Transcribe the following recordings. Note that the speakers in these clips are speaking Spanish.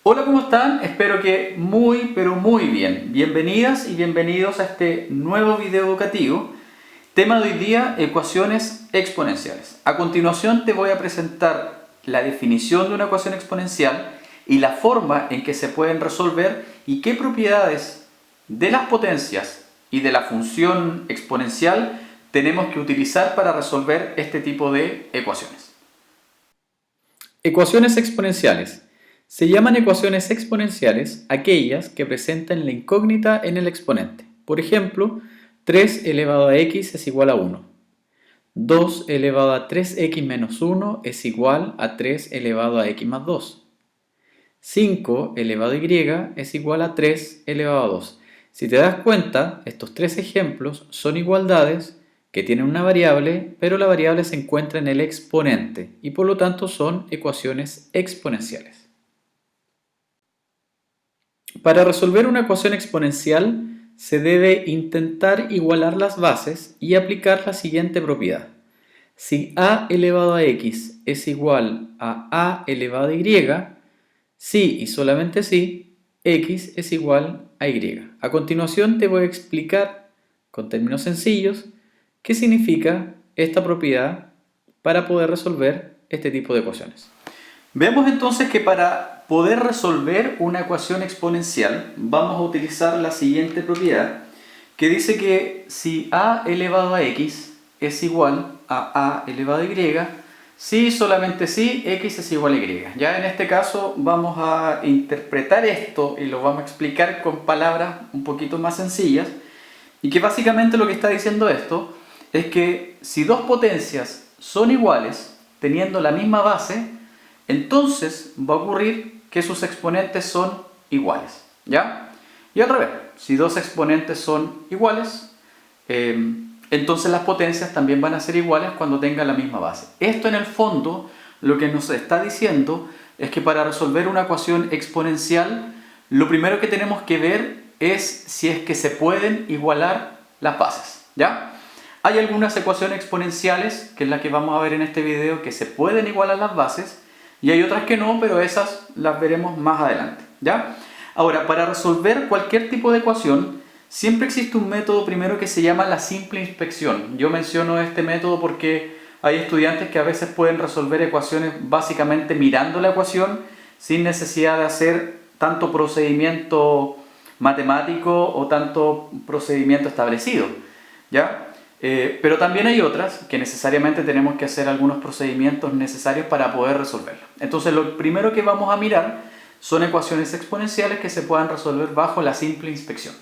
Hola, ¿cómo están? Espero que muy, pero muy bien. Bienvenidas y bienvenidos a este nuevo video educativo. Tema de hoy día, ecuaciones exponenciales. A continuación te voy a presentar la definición de una ecuación exponencial y la forma en que se pueden resolver y qué propiedades de las potencias y de la función exponencial tenemos que utilizar para resolver este tipo de ecuaciones. Ecuaciones exponenciales. Se llaman ecuaciones exponenciales aquellas que presentan la incógnita en el exponente. Por ejemplo, 3 elevado a x es igual a 1. 2 elevado a 3x menos 1 es igual a 3 elevado a x más 2. 5 elevado a y es igual a 3 elevado a 2. Si te das cuenta, estos tres ejemplos son igualdades que tienen una variable, pero la variable se encuentra en el exponente y por lo tanto son ecuaciones exponenciales. Para resolver una ecuación exponencial se debe intentar igualar las bases y aplicar la siguiente propiedad. Si a elevado a x es igual a elevado a y, si y solamente si x es igual a y. A continuación te voy a explicar con términos sencillos qué significa esta propiedad para poder resolver este tipo de ecuaciones. Vemos entonces que para poder resolver una ecuación exponencial vamos a utilizar la siguiente propiedad que dice que si a elevado a x es igual a elevado a y, si solamente si x es igual a y. Ya en este caso vamos a interpretar esto y lo vamos a explicar con palabras un poquito más sencillas y que básicamente lo que está diciendo esto es que si dos potencias son iguales teniendo la misma base, entonces va a ocurrir que sus exponentes son iguales, ¿ya? Y al revés, si dos exponentes son iguales, entonces las potencias también van a ser iguales cuando tengan la misma base. Esto en el fondo lo que nos está diciendo es que para resolver una ecuación exponencial, lo primero que tenemos que ver es si es que se pueden igualar las bases, ¿ya? Hay algunas ecuaciones exponenciales, que es la que vamos a ver en este video, que se pueden igualar las bases, y hay otras que no, pero esas las veremos más adelante, ¿ya? Ahora, para resolver cualquier tipo de ecuación, siempre existe un método primero que se llama la simple inspección. Yo menciono este método porque hay estudiantes que a veces pueden resolver ecuaciones básicamente mirando la ecuación sin necesidad de hacer tanto procedimiento matemático o tanto procedimiento establecido, ¿ya? Pero también hay otras que necesariamente tenemos que hacer algunos procedimientos necesarios para poder resolverlo. Entonces lo primero que vamos a mirar son ecuaciones exponenciales que se puedan resolver bajo la simple inspección.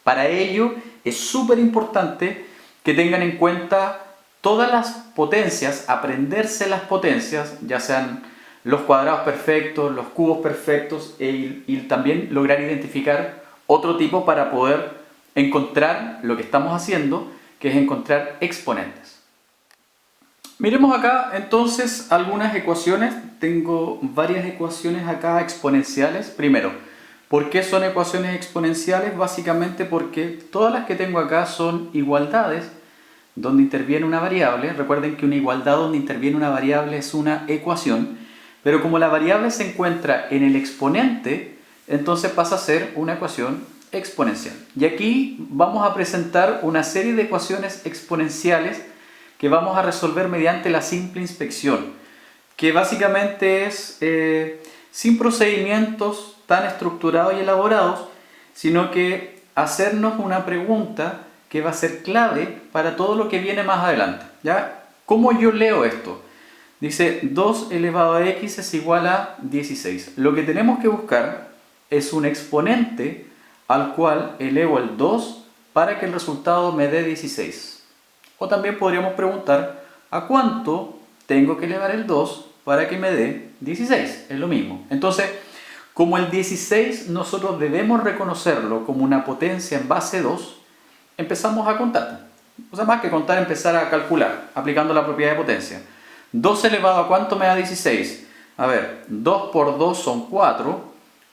Para ello es súper importante que tengan en cuenta todas las potencias, aprenderse las potencias, ya sean los cuadrados perfectos, los cubos perfectos y también lograr identificar otro tipo para poder encontrar lo que estamos haciendo, que es encontrar exponentes. Miremos acá entonces algunas ecuaciones. Tengo varias ecuaciones acá exponenciales. Primero, ¿por qué son ecuaciones exponenciales? Básicamente porque todas las que tengo acá son igualdades donde interviene una variable. Recuerden que una igualdad donde interviene una variable es una ecuación, pero como la variable se encuentra en el exponente, entonces pasa a ser una ecuación exponencial. Y aquí vamos a presentar una serie de ecuaciones exponenciales que vamos a resolver mediante la simple inspección, que básicamente es sin procedimientos tan estructurados y elaborados, sino que hacernos una pregunta que va a ser clave para todo lo que viene más adelante, ¿ya? ¿Cómo yo leo esto? Dice 2 elevado a x es igual a 16. Lo que tenemos que buscar es un exponente al cual elevo el 2 para que el resultado me dé 16. O también podríamos preguntar ¿a cuánto tengo que elevar el 2 para que me dé 16? Es lo mismo. Entonces, como el 16 nosotros debemos reconocerlo como una potencia en base 2, empezamos a contar. O sea, más que contar, empezar a calcular, aplicando la propiedad de potencia. 2 elevado a ¿cuánto me da 16? A ver, 2 por 2 son 4,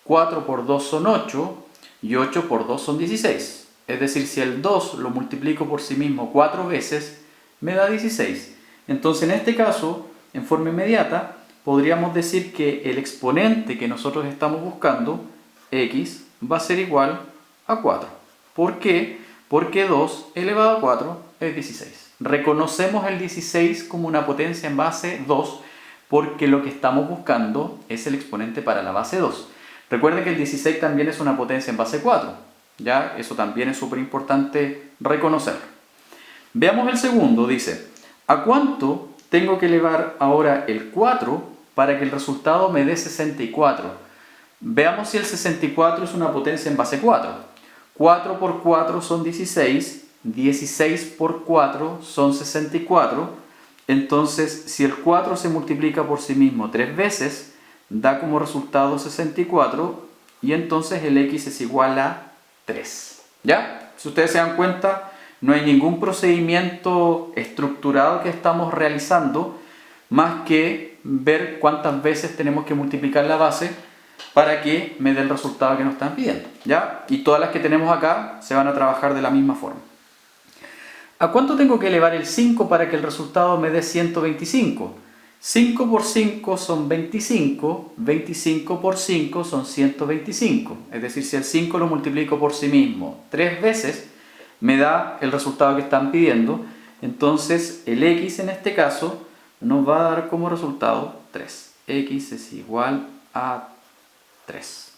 4 por 2 son 8 y 8 por 2 son 16. Es decir, si el 2 lo multiplico por sí mismo 4 veces, me da 16. Entonces, en este caso, en forma inmediata, podríamos decir que el exponente que nosotros estamos buscando, x, va a ser igual a 4. ¿Por qué? Porque 2 elevado a 4 es 16. Reconocemos el 16 como una potencia en base 2 porque lo que estamos buscando es el exponente para la base 2. Recuerden que el 16 también es una potencia en base 4. ¿Ya? Eso también es súper importante reconocerlo. Veamos el segundo, dice, ¿a cuánto tengo que elevar ahora el 4 para que el resultado me dé 64? Veamos si el 64 es una potencia en base 4. 4 por 4 son 16, 16 por 4 son 64, entonces si el 4 se multiplica por sí mismo 3 veces, da como resultado 64 y entonces el x es igual a 3. ¿Ya? Si ustedes se dan cuenta, no hay ningún procedimiento estructurado que estamos realizando más que ver cuántas veces tenemos que multiplicar la base para que me dé el resultado que nos están pidiendo, ¿ya? Y todas las que tenemos acá se van a trabajar de la misma forma. ¿A cuánto tengo que elevar el 5 para que el resultado me dé 125? 5 por 5 son 25, 25 por 5 son 125. Es decir, si el 5 lo multiplico por sí mismo 3 veces, me da el resultado que están pidiendo. Entonces, el x en este caso nos va a dar como resultado 3. X es igual a 3.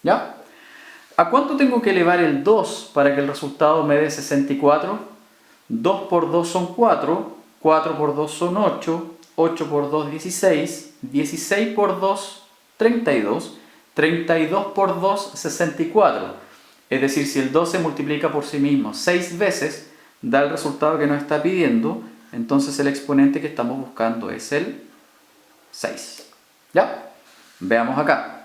¿Ya? ¿A cuánto tengo que elevar el 2 para que el resultado me dé 64? 2 por 2 son 4, 4 por 2 son 8, 8 por 2 16, 16 por 2 32, 32 por 2 64. Es decir, si el 2 se multiplica por sí mismo 6 veces, da el resultado que nos está pidiendo, entonces el exponente que estamos buscando es el 6. ¿Ya? Veamos acá.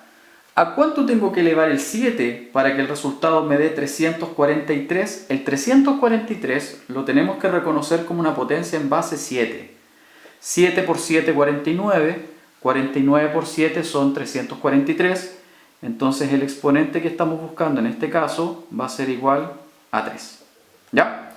¿A cuánto tengo que elevar el 7 para que el resultado me dé 343? El 343 lo tenemos que reconocer como una potencia en base 7. 7 por 7, 49. 49 por 7 son 343. Entonces el exponente que estamos buscando en este caso va a ser igual a 3. ¿Ya?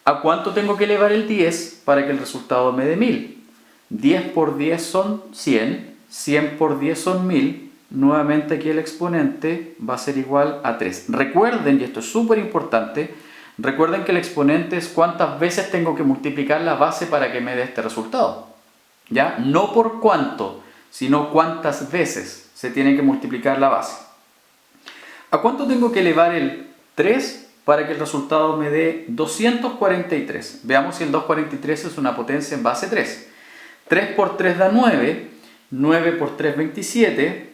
¿A cuánto tengo que elevar el 10 para que el resultado me dé 1000? 10 por 10 son 100. 100 por 10 son 1000. Nuevamente aquí el exponente va a ser igual a 3. Recuerden, y esto es súper importante, recuerden que el exponente es cuántas veces tengo que multiplicar la base para que me dé este resultado. ¿Ya? No por cuánto, sino cuántas veces se tiene que multiplicar la base. ¿A cuánto tengo que elevar el 3 para que el resultado me dé 243? Veamos si el 243 es una potencia en base 3. 3 por 3 da 9, 9 por 3 27,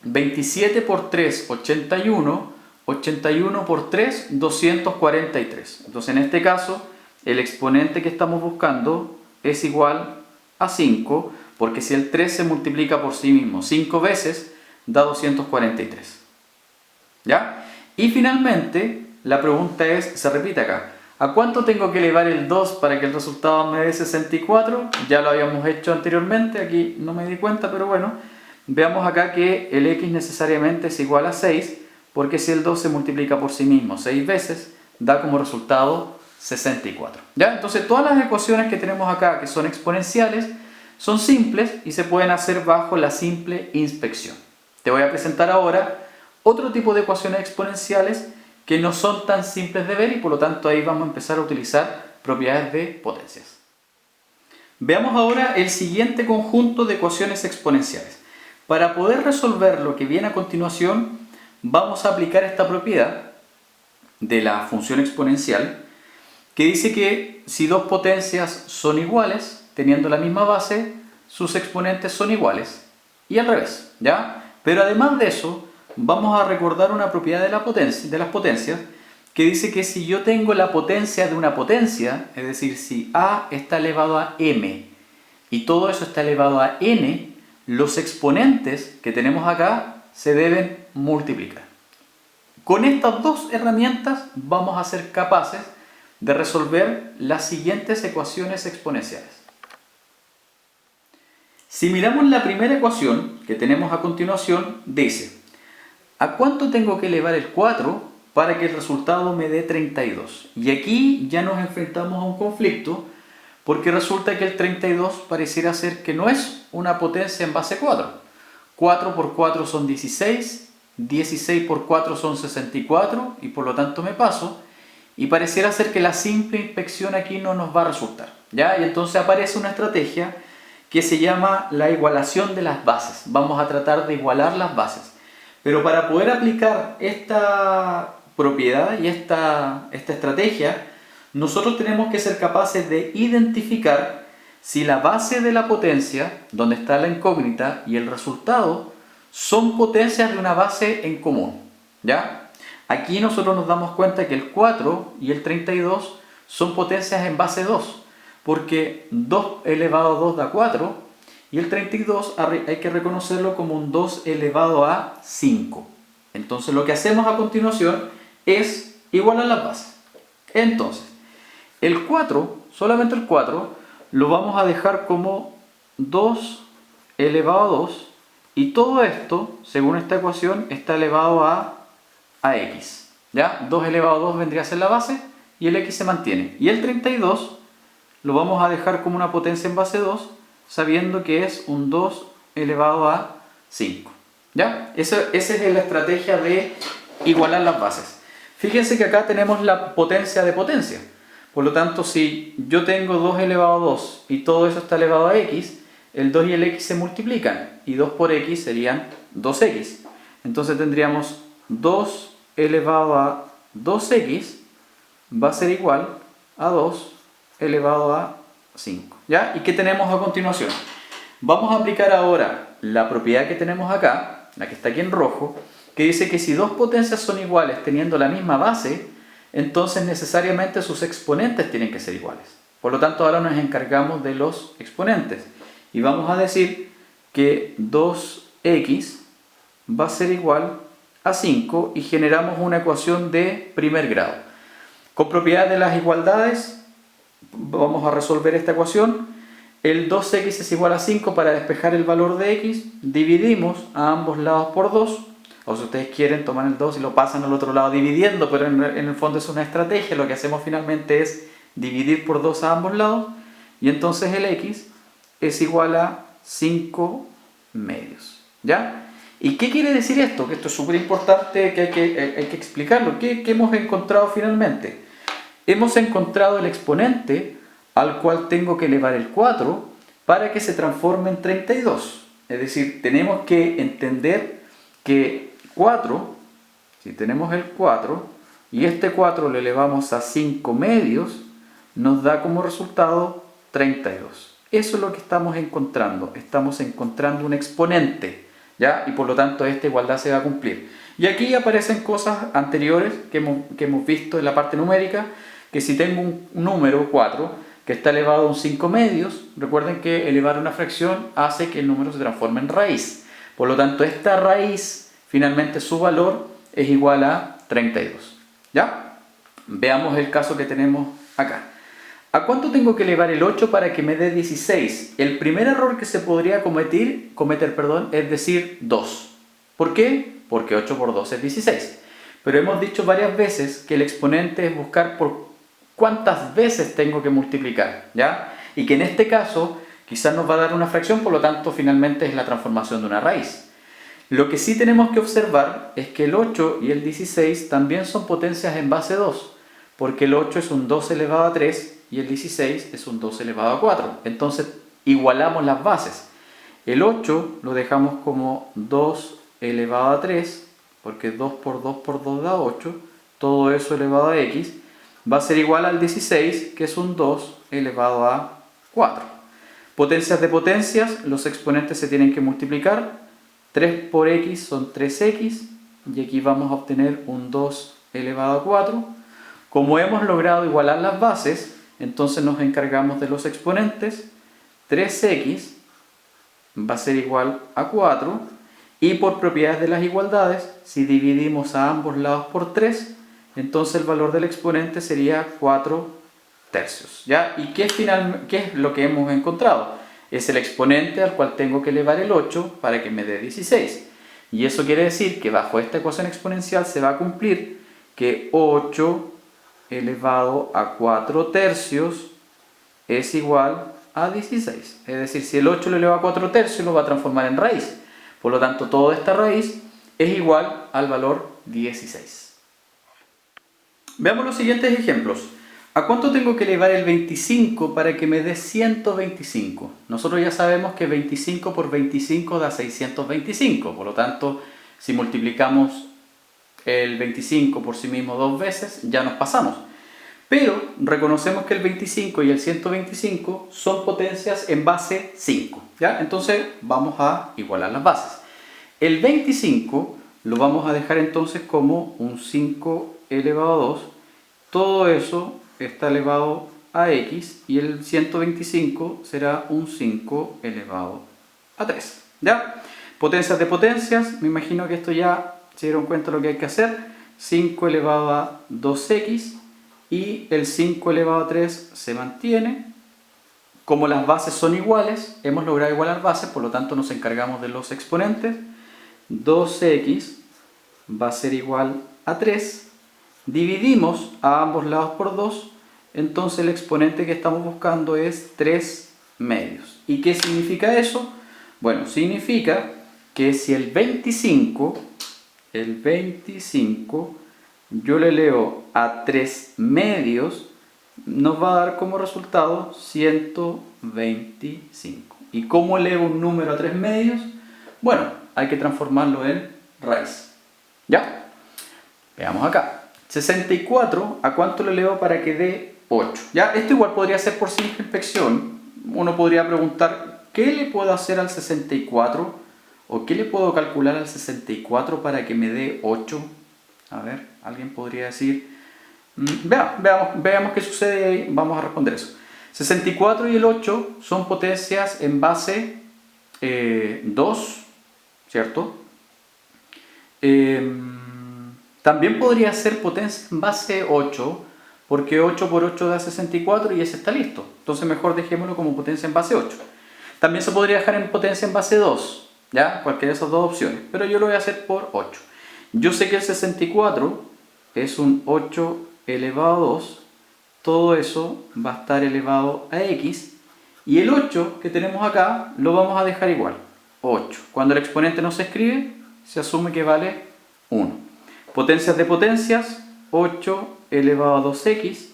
27 por 3, 81, 81 por 3, 243. Entonces en este caso, el exponente que estamos buscando es igual a 5, porque si el 3 se multiplica por sí mismo 5 veces, da 243. ¿Ya? Y finalmente, la pregunta es, se repite acá, ¿a cuánto tengo que elevar el 2 para que el resultado me dé 64? Ya lo habíamos hecho anteriormente, aquí no me di cuenta, pero bueno. Veamos acá que el x necesariamente es igual a 6, porque si el 2 se multiplica por sí mismo 6 veces, da como resultado 64. ¿Ya? Entonces todas las ecuaciones que tenemos acá, que son exponenciales, son simples y se pueden hacer bajo la simple inspección. Te voy a presentar ahora otro tipo de ecuaciones exponenciales que no son tan simples de ver y por lo tanto ahí vamos a empezar a utilizar propiedades de potencias. Veamos ahora el siguiente conjunto de ecuaciones exponenciales. Para poder resolver lo que viene a continuación, vamos a aplicar esta propiedad de la función exponencial que dice que si dos potencias son iguales, teniendo la misma base, sus exponentes son iguales. Y al revés, ¿ya? Pero además de eso, vamos a recordar una propiedad de las potencias que dice que si yo tengo la potencia de una potencia, es decir, si a está elevado a m y todo eso está elevado a n, los exponentes que tenemos acá se deben multiplicar. Con estas dos herramientas vamos a ser capaces de resolver las siguientes ecuaciones exponenciales. Si miramos la primera ecuación que tenemos a continuación, dice, ¿a cuánto tengo que elevar el 4 para que el resultado me dé 32? Y aquí ya nos enfrentamos a un conflicto Porque resulta que el 32 pareciera ser que no es una potencia en base 4. 4 por 4 son 16, 16 por 4 son 64 y por lo tanto me paso. Y pareciera ser que la simple inspección aquí no nos va a resultar, ¿ya? Y entonces aparece una estrategia que se llama la igualación de las bases. Vamos a tratar de igualar las bases. Pero para poder aplicar esta propiedad y esta estrategia, nosotros tenemos que ser capaces de identificar si la base de la potencia, donde está la incógnita, y el resultado son potencias de una base en común, ¿ya? Aquí nosotros nos damos cuenta que el 4 y el 32 son potencias en base 2, porque 2 elevado a 2 da 4, y el 32 hay que reconocerlo como un 2 elevado a 5. Entonces lo que hacemos a continuación es igualar las bases. Entonces, el 4, solamente el 4, lo vamos a dejar como 2 elevado a 2, y todo esto, según esta ecuación, está elevado a x. ¿Ya? 2 elevado a 2 vendría a ser la base y el x se mantiene. Y el 32 lo vamos a dejar como una potencia en base 2, sabiendo que es un 2 elevado a 5. ¿Ya? Esa es la estrategia de igualar las bases. Fíjense que acá tenemos la potencia de potencia. Por lo tanto, si yo tengo 2 elevado a 2 y todo eso está elevado a x, el 2 y el x se multiplican y 2 por x serían 2x. Entonces tendríamos 2 elevado a 2x va a ser igual a 2 elevado a 5. ¿Ya? ¿Y qué tenemos a continuación? Vamos a aplicar ahora la propiedad que tenemos acá, la que está aquí en rojo, que dice que si dos potencias son iguales teniendo la misma base, entonces necesariamente sus exponentes tienen que ser iguales. Por lo tanto, ahora nos encargamos de los exponentes. Y vamos a decir que 2x va a ser igual a 5 y generamos una ecuación de primer grado. Con propiedad de las igualdades, vamos a resolver esta ecuación. El 2x es igual a 5 para despejar el valor de x. Dividimos a ambos lados por 2. O si ustedes quieren, toman el 2 y lo pasan al otro lado dividiendo, pero en el fondo es una estrategia. Lo que hacemos finalmente es dividir por 2 a ambos lados. Y entonces el x es igual a 5 medios. ¿Ya? ¿Y qué quiere decir esto? Que esto es súper importante, que hay que explicarlo. ¿Qué hemos encontrado finalmente? Hemos encontrado el exponente al cual tengo que elevar el 4 para que se transforme en 32. Es decir, tenemos que entender que 4, si tenemos el 4 y este 4 lo elevamos a 5 medios, nos da como resultado 32. Eso es lo que estamos encontrando. Estamos encontrando un exponente, ¿ya? Y por lo tanto esta igualdad se va a cumplir. Y aquí aparecen cosas anteriores que hemos visto en la parte numérica, que si tengo un número 4 que está elevado a un 5 medios, recuerden que elevar una fracción hace que el número se transforme en raíz. Por lo tanto, esta raíz, finalmente su valor es igual a 32. ¿Ya? Veamos el caso que tenemos acá. ¿A cuánto tengo que elevar el 8 para que me dé 16? El primer error que se podría cometer, es decir 2. ¿Por qué? Porque 8 por 2 es 16. Pero hemos dicho varias veces que el exponente es buscar por cuántas veces tengo que multiplicar, ¿ya? Y que en este caso quizás nos va a dar una fracción, por lo tanto finalmente es la transformación de una raíz. Lo que sí tenemos que observar es que el 8 y el 16 también son potencias en base 2, porque el 8 es un 2 elevado a 3 y el 16 es un 2 elevado a 4. Entonces igualamos las bases. El 8 lo dejamos como 2 elevado a 3, porque 2 por 2 por 2 da 8, todo eso elevado a x, va a ser igual al 16, que es un 2 elevado a 4. Potencias de potencias, los exponentes se tienen que multiplicar. 3 por x son 3x, y aquí vamos a obtener un 2 elevado a 4. Como hemos logrado igualar las bases, entonces nos encargamos de los exponentes. 3x va a ser igual a 4, y por propiedades de las igualdades, si dividimos a ambos lados por 3, entonces el valor del exponente sería 4 tercios. ¿Ya? ¿Y qué es lo que hemos encontrado? Es el exponente al cual tengo que elevar el 8 para que me dé 16. Y eso quiere decir que bajo esta ecuación exponencial se va a cumplir que 8 elevado a 4 tercios es igual a 16. Es decir, si el 8 lo eleva a 4 tercios, lo va a transformar en raíz. Por lo tanto, toda esta raíz es igual al valor 16. Veamos los siguientes ejemplos. ¿A cuánto tengo que elevar el 25 para que me dé 125? Nosotros ya sabemos que 25 por 25 da 625. Por lo tanto, si multiplicamos el 25 por sí mismo dos veces, ya nos pasamos. Pero reconocemos que el 25 y el 125 son potencias en base 5, ¿ya? Entonces vamos a igualar las bases. El 25 lo vamos a dejar entonces como un 5 elevado a 2. Todo eso está elevado a x y el 125 será un 5 elevado a 3, ¿ya? Potencias de potencias, me imagino que esto ya se dieron cuenta de lo que hay que hacer. 5 elevado a 2x y el 5 elevado a 3 se mantiene. Como las bases son iguales, hemos logrado igualar bases, por lo tanto nos encargamos de los exponentes. 2x va a ser igual a 3. Dividimos a ambos lados por 2, entonces el exponente que estamos buscando es 3 medios. ¿Y qué significa eso? Bueno, significa que si el 25 yo le eleo a 3 medios, nos va a dar como resultado 125. ¿Y cómo elevo un número a 3 medios? Bueno, hay que transformarlo en raíz. ¿Ya? Veamos acá. 64, ¿a cuánto lo elevo para que dé 8? ¿Ya? Esto igual podría ser por simple inspección. Uno podría preguntar, ¿qué le puedo hacer al 64? ¿O qué le puedo calcular al 64 para que me dé 8? A ver, alguien podría decir... Veamos qué sucede ahí. Vamos a responder eso. 64 y el 8 son potencias en base 2, ¿cierto? También podría ser potencia en base 8, porque 8 por 8 da 64 y ese está listo. Entonces mejor dejémoslo como potencia en base 8. También se podría dejar en potencia en base 2, ¿ya? Cualquiera de esas dos opciones, pero yo lo voy a hacer por 8. Yo sé que el 64 es un 8 elevado a 2, todo eso va a estar elevado a x, y el 8 que tenemos acá lo vamos a dejar igual, 8. Cuando el exponente no se escribe, se asume que vale 1. Potencias de potencias, 8 elevado a 2x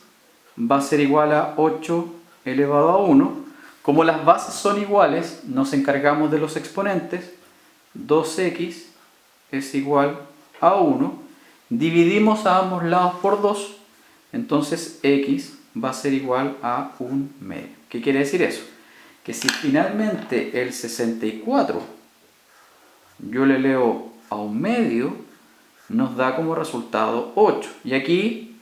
va a ser igual a 8 elevado a 1. Como las bases son iguales, nos encargamos de los exponentes. 2x es igual a 1. Dividimos a ambos lados por 2, entonces x va a ser igual a 1 medio. ¿Qué quiere decir eso? Que si finalmente el 64 yo le leo a 1 medio, nos da como resultado 8. Y aquí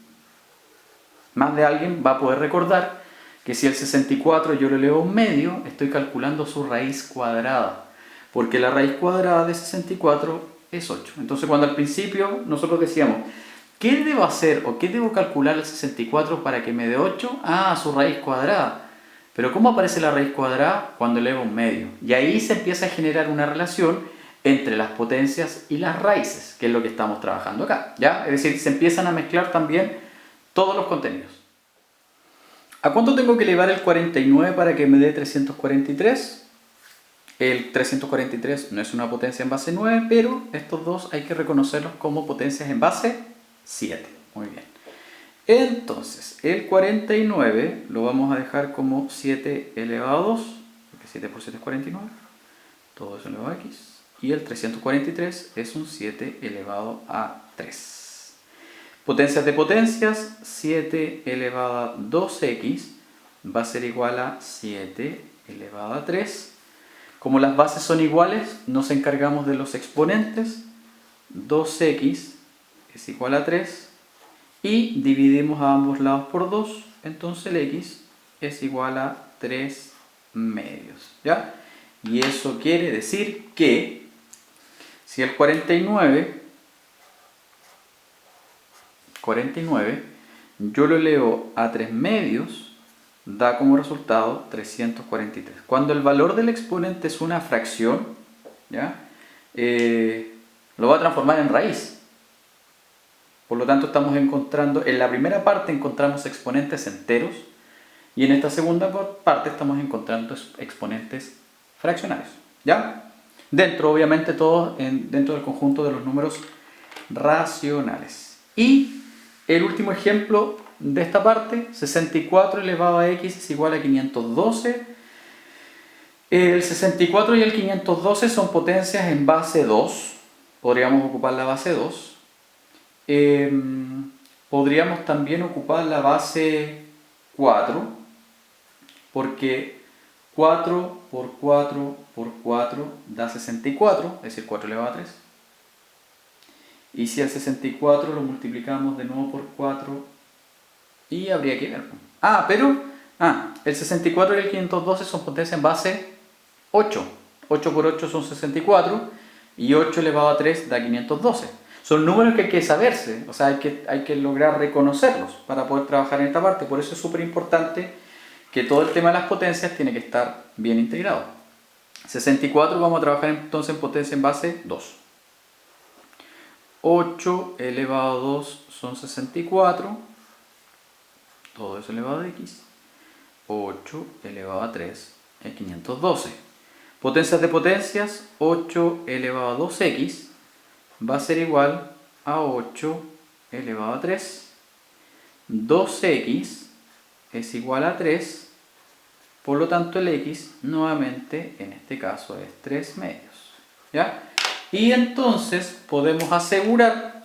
más de alguien va a poder recordar que si el 64 yo le leo a 1 medio, estoy calculando su raíz cuadrada, porque la raíz cuadrada de 64 es 8. Entonces cuando al principio nosotros decíamos, ¿qué debo hacer o qué debo calcular el 64 para que me dé 8? Ah, su raíz cuadrada. Pero ¿cómo aparece la raíz cuadrada? Cuando elevo a 1 medio. Y ahí se empieza a generar una relación entre las potencias y las raíces, que es lo que estamos trabajando acá, ¿ya? Es decir, se empiezan a mezclar también todos los contenidos. ¿A cuánto tengo que elevar el 49 para que me dé 343? El 343 no es una potencia en base 9, pero estos dos hay que reconocerlos como potencias en base 7. Muy bien. Entonces, el 49 lo vamos a dejar como 7 elevado a 2, porque 7 por 7 es 49, todo eso elevado a x. Y el 343 es un 7 elevado a 3. Potencias de potencias, 7 elevado a 2x va a ser igual a 7 elevado a 3. Como las bases son iguales, nos encargamos de los exponentes. 2x es igual a 3 y dividimos a ambos lados por 2, entonces el x es igual a 3 medios, ¿ya? Y eso quiere decir que si el 49 yo lo leo a 3 medios, da como resultado 343. Cuando el valor del exponente es una fracción, ¿ya? Lo va a transformar en raíz. Por lo tanto, estamos encontrando, en la primera parte encontramos exponentes enteros Y en esta segunda parte estamos encontrando exponentes fraccionarios, ¿ya? Dentro, obviamente, todos dentro del conjunto de los números racionales. Y el último ejemplo de esta parte, 64 elevado a x es igual a 512. El 64 y el 512 son potencias en base 2. Podríamos ocupar la base 2. Podríamos también ocupar la base 4, porque 4 por 4 por 4 da 64, es decir, 4 elevado a 3. Y si el 64 lo multiplicamos de nuevo por 4, y habría que ver. El 64 y el 512 son potencias en base 8. 8 por 8 son 64, y 8 elevado a 3 da 512. Son números que hay que saberse, o sea, hay que lograr reconocerlos para poder trabajar en esta parte. Por eso es súper importante que todo el tema de las potencias tiene que estar bien integrado. 64 vamos a trabajar entonces en potencia en base 2. 8 elevado a 2 son 64, todo eso elevado a x. 8 elevado a 3 es 512. Potencias de potencias, 8 elevado a 2x va a ser igual a 8 elevado a 3. 2x es igual a 3, por lo tanto el x nuevamente en este caso es 3 medios, ¿ya? Y entonces podemos asegurar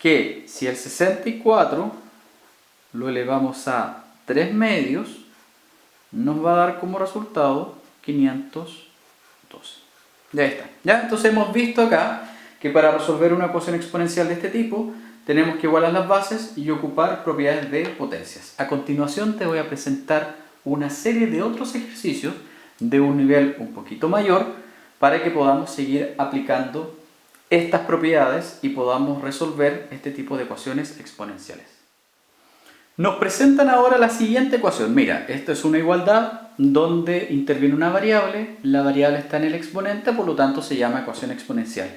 que si el 64 lo elevamos a 3 medios, nos va a dar como resultado 512. Ya está. ¿Ya? Entonces hemos visto acá que para resolver una ecuación exponencial de este tipo tenemos que igualar las bases y ocupar propiedades de potencias. A continuación te voy a presentar una serie de otros ejercicios de un nivel un poquito mayor para que podamos seguir aplicando estas propiedades y podamos resolver este tipo de ecuaciones exponenciales. Nos presentan ahora la siguiente ecuación. Mira, esto es una igualdad donde interviene una variable, la variable está en el exponente, por lo tanto se llama ecuación exponencial.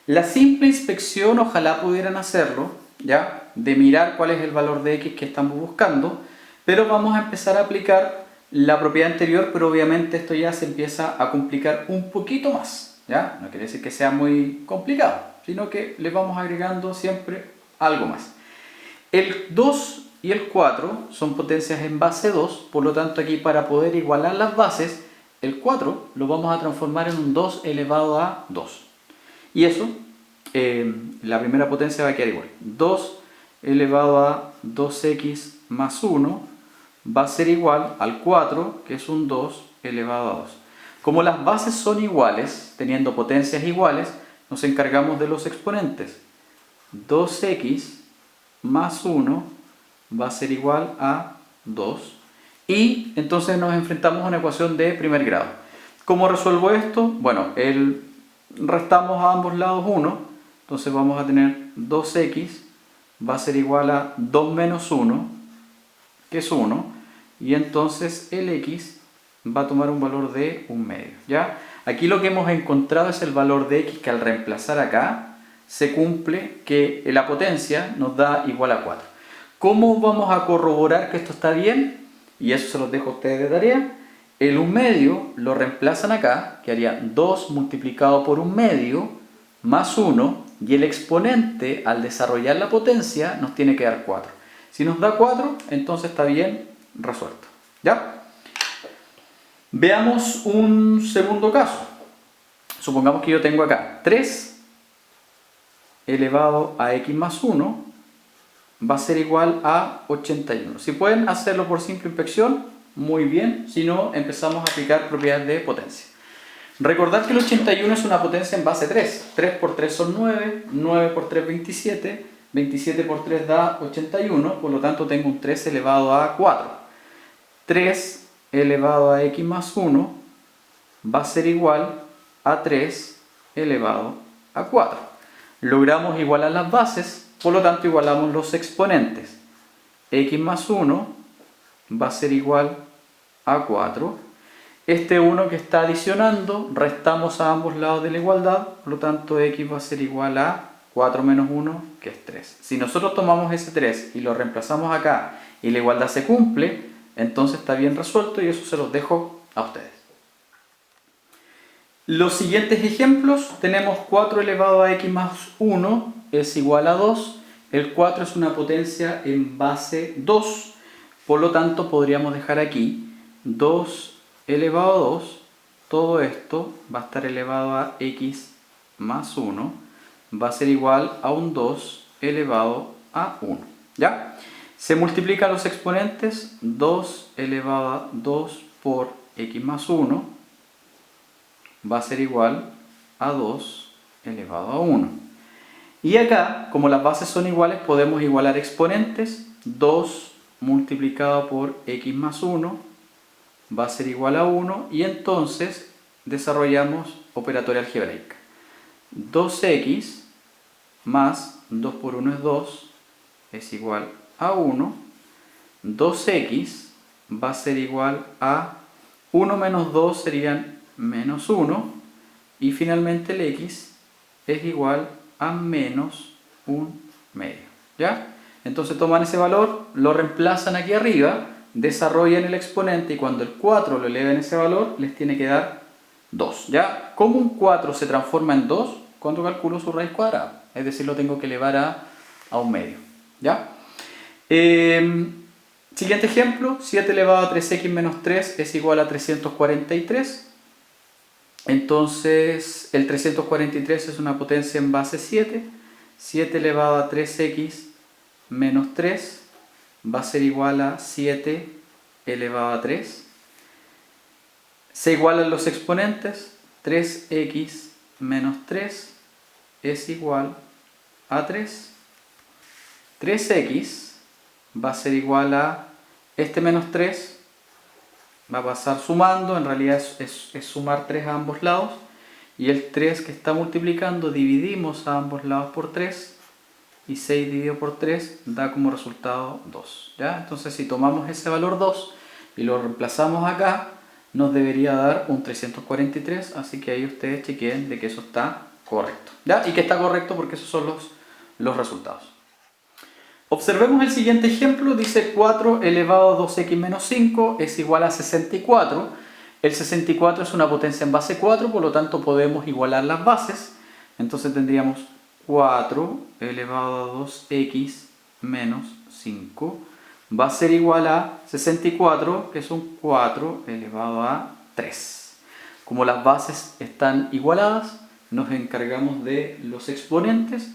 La simple inspección, ojalá pudieran hacerlo, ¿ya? De mirar cuál es el valor de x que estamos buscando, pero vamos a empezar a aplicar la propiedad anterior, pero obviamente esto ya se empieza a complicar un poquito más, ¿ya? No quiere decir que sea muy complicado, sino que le vamos agregando siempre algo más. El 2 y el 4 son potencias en base 2, por lo tanto aquí para poder igualar las bases, el 4 lo vamos a transformar en un 2 elevado a 2. Y eso, la primera potencia va a quedar igual. 2 elevado a 2x más 1 va a ser igual al 4, que es un 2 elevado a 2. Como las bases son iguales, teniendo potencias iguales, nos encargamos de los exponentes. 2x más 1 va a ser igual a 2. Y entonces nos enfrentamos a una ecuación de primer grado. ¿Cómo resuelvo esto? Bueno, restamos a ambos lados 1, entonces vamos a tener 2x va a ser igual a 2 menos 1, que es 1, y entonces el x va a tomar un valor de 1 medio, ¿ya? Aquí lo que hemos encontrado es el valor de x que al reemplazar acá se cumple, que la potencia nos da igual a 4. ¿Cómo vamos a corroborar que esto está bien? Y eso se los dejo a ustedes de tarea. El 1 medio lo reemplazan acá, que haría 2 multiplicado por 1 medio más 1, y el exponente al desarrollar la potencia nos tiene que dar 4. Si nos da 4, entonces está bien resuelto, ¿ya? Veamos un segundo caso. Supongamos que yo tengo acá 3 elevado a x más 1 va a ser igual a 81. Si pueden hacerlo por simple inspección, muy bien. Si no, empezamos a aplicar propiedades de potencia. Recordad que el 81 es una potencia en base 3. 3 por 3 son 9, 9 por 3 27, 27 por 3 da 81, por lo tanto tengo un 3 elevado a 4. 3 elevado a x más 1 va a ser igual a 3 elevado a 4. Logramos igualar las bases, por lo tanto igualamos los exponentes. X más 1 va a ser igual a 4. Este 1 que está adicionando, restamos a ambos lados de la igualdad, por lo tanto x va a ser igual a 4 menos 1, que es 3. Si nosotros tomamos ese 3 y lo reemplazamos acá y la igualdad se cumple, entonces está bien resuelto y eso se los dejo a ustedes. Los siguientes ejemplos, tenemos 4 elevado a x más 1 es igual a 2. El 4 es una potencia en base 2, por lo tanto podríamos dejar aquí 2 elevado a 2. Todo esto va a estar elevado a x más 1, va a ser igual a un 2 elevado a 1. ¿Ya? Se multiplican los exponentes, 2 elevado a 2 por x más 1 va a ser igual a 2 elevado a 1. Y acá, como las bases son iguales, podemos igualar exponentes. 2 multiplicado por x más 1 va a ser igual a 1. Y entonces desarrollamos operatoria algebraica. 2x más 2 por 1 es 2 es igual a 1. 2x va a ser igual a 1 menos 2 serían menos 1. Y finalmente el x es igual a menos 1 medio. ¿Ya? Entonces toman ese valor, lo reemplazan aquí arriba, desarrollan el exponente y cuando el 4 lo eleven ese valor, les tiene que dar 2. ¿Ya? ¿Cómo un 4 se transforma en 2? Cuando calculo su raíz cuadrada. Es decir, lo tengo que elevar a 1 medio. ¿Ya? Siguiente ejemplo, 7 elevado a 3x menos 3 es igual a 343. Entonces, el 343 es una potencia en base 7. 7 elevado a 3x menos 3 va a ser igual a 7 elevado a 3. Se igualan los exponentes. 3x menos 3 es igual a 3. 3x va a ser igual a este menos 3. Va a pasar sumando, en realidad es sumar 3 a ambos lados. Y el 3 que está multiplicando dividimos a ambos lados por 3. Y 6 dividido por 3 da como resultado 2. ¿Ya? Entonces si tomamos ese valor 2 y lo reemplazamos acá, nos debería dar un 343. Así que ahí ustedes chequeen de que eso está correcto. ¿Ya? Y que está correcto porque esos son los resultados. Observemos el siguiente ejemplo, dice 4 elevado a 2x menos 5 es igual a 64. El 64 es una potencia en base 4, por lo tanto podemos igualar las bases. Entonces tendríamos 4 elevado a 2x menos 5 va a ser igual a 64, que es un 4 elevado a 3. Como las bases están igualadas, nos encargamos de los exponentes.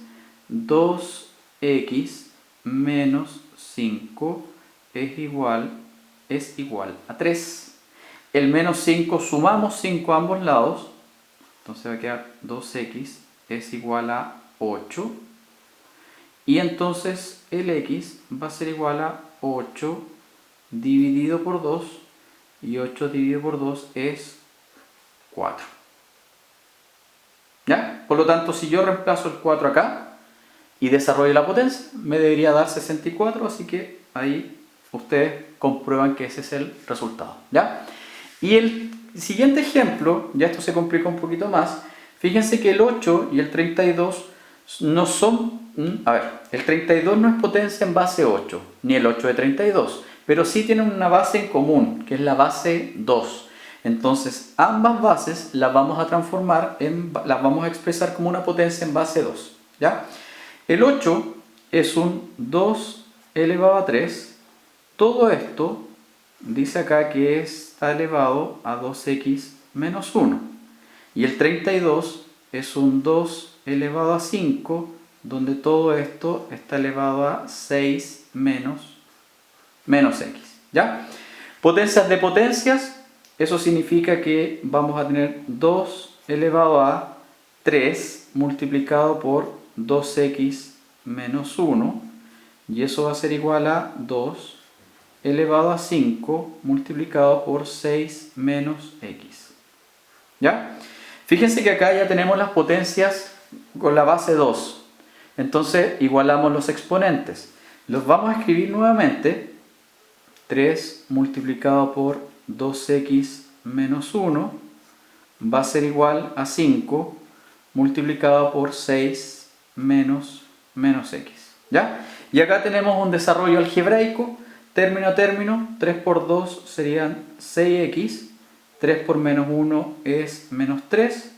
2x menos 5 es igual a 3. El menos 5 sumamos 5 a ambos lados, entonces va a quedar 2x es igual a 8. Y entonces el x va a ser igual a 8 dividido por 2. Y 8 dividido por 2 es 4. ¿Ya? Por lo tanto, si yo reemplazo el 4 acá y desarrollo la potencia, me debería dar 64, así que ahí ustedes comprueban que ese es el resultado. ¿Ya? Y el siguiente ejemplo, ya esto se complica un poquito más, fíjense que el 8 y el 32 no son... A ver, el 32 no es potencia en base 8, ni el 8 de 32, pero sí tienen una base en común, que es la base 2. Entonces, ambas bases las vamos a transformar, las vamos a expresar como una potencia en base 2. ¿Ya? El 8 es un 2 elevado a 3. Todo esto dice acá que está elevado a 2x menos 1. Y el 32 es un 2 elevado a 5, donde todo esto está elevado a 6 menos x. ¿Ya? Potencias de potencias, eso significa que vamos a tener 2 elevado a 3 multiplicado por 2x menos 1, y eso va a ser igual a 2 elevado a 5 multiplicado por 6 menos x. ¿Ya? Fíjense que acá ya tenemos las potencias con la base 2. Entonces igualamos los exponentes. Los vamos a escribir nuevamente. 3 multiplicado por 2x menos 1 va a ser igual a 5 multiplicado por 6 menos x. ¿Ya? Y acá tenemos un desarrollo algebraico. término a término, 3 por 2 serían 6x, 3 por menos 1 es menos 3,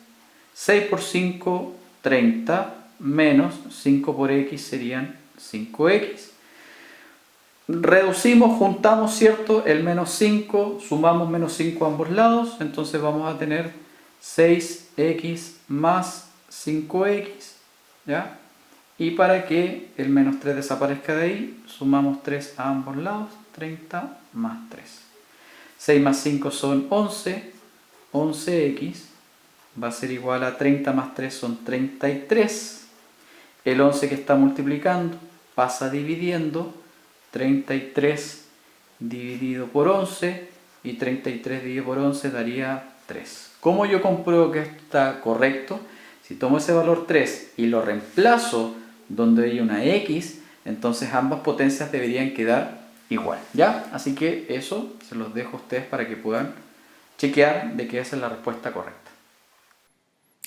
6 por 5, 30, menos 5 por x serían 5x. Reducimos, juntamos, ¿cierto? El menos 5, sumamos menos 5 a ambos lados, entonces vamos a tener 6x más 5x, ¿ya? Y para que el menos 3 desaparezca de ahí, sumamos 3 a ambos lados, 30 más 3. 6 más 5 son 11, 11x va a ser igual a 30 más 3 son 33. El 11 que está multiplicando pasa dividiendo, 33 dividido por 11 y 33 dividido por 11 daría 3. ¿Cómo yo compruebo que está correcto? Si tomo ese valor 3 y lo reemplazo donde hay una x, entonces ambas potencias deberían quedar igual, ¿ya? Así que eso se los dejo a ustedes para que puedan chequear de que esa es la respuesta correcta.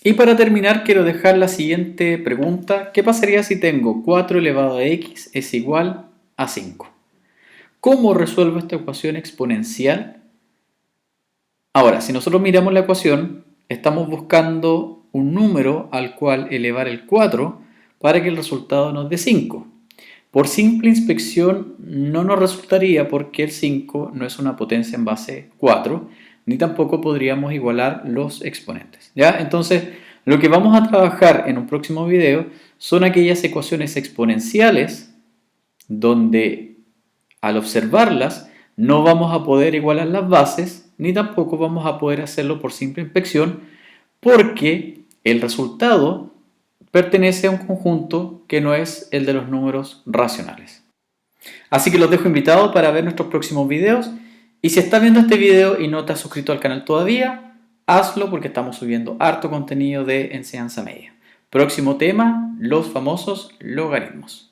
Y para terminar quiero dejar la siguiente pregunta. ¿Qué pasaría si tengo 4 elevado a x es igual a 5? ¿Cómo resuelvo esta ecuación exponencial? Ahora, si nosotros miramos la ecuación, estamos buscando un número al cual elevar el 4 para que el resultado nos dé 5. Por simple inspección no nos resultaría porque el 5 no es una potencia en base 4, ni tampoco podríamos igualar los exponentes, ¿ya? Entonces, lo que vamos a trabajar en un próximo video son aquellas ecuaciones exponenciales donde al observarlas no vamos a poder igualar las bases, ni tampoco vamos a poder hacerlo por simple inspección, porque el resultado pertenece a un conjunto que no es el de los números racionales. Así que los dejo invitados para ver nuestros próximos videos. Y si estás viendo este video y no te has suscrito al canal todavía, hazlo porque estamos subiendo harto contenido de enseñanza media. Próximo tema, los famosos logaritmos.